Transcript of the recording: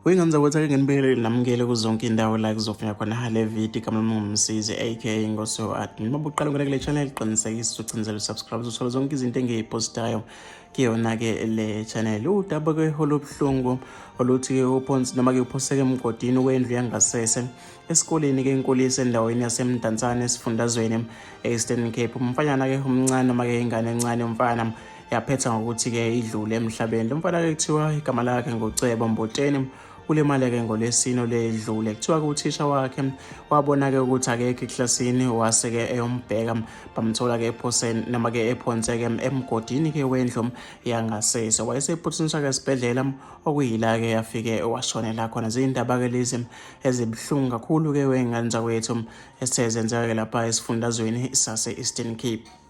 Uyingenza ukuthi ake nginibekele namukele kuzonke indawo la kuzofika khona le video kama ngumsizi aka Ngoso Art. Noma uqala ngona kule channel qinisekisa ucinzele subscribe uzothola zonke izinto engiyipostayo kuyona ke le channel. Udaba ke holobhlungu oluthi ke uphonsi noma ke uphoseke emgodini wendlu yangasese esikoleni ke inkulisi endaweni yasemdantsane esifundazweni eEastern Cape. Umfanyana ke umncane noma ke ingane encane umfana yaphetha ngokuthi ke idlule emhlabeni. Lo mfana ke kuthiwa igama lakhe ngoCebo Mboteni. Ulemali ke ngolesino ledlule kuthiwa ke uthisha wakhe wabona ke ukuthi akekho eklasini wase ke eyombheka bamthola ke ephoseni noma ke ephonse ke emgodini ke wendlu yangasese wayesephuthunyiswa ke esibhedlela okuyila ke yafike washonela khona. Izindaba ke lezi ezibhlungu kakhulu ke wengane zakwethu esezenzeka ke lapha esifundazweni sase Eastern Cape.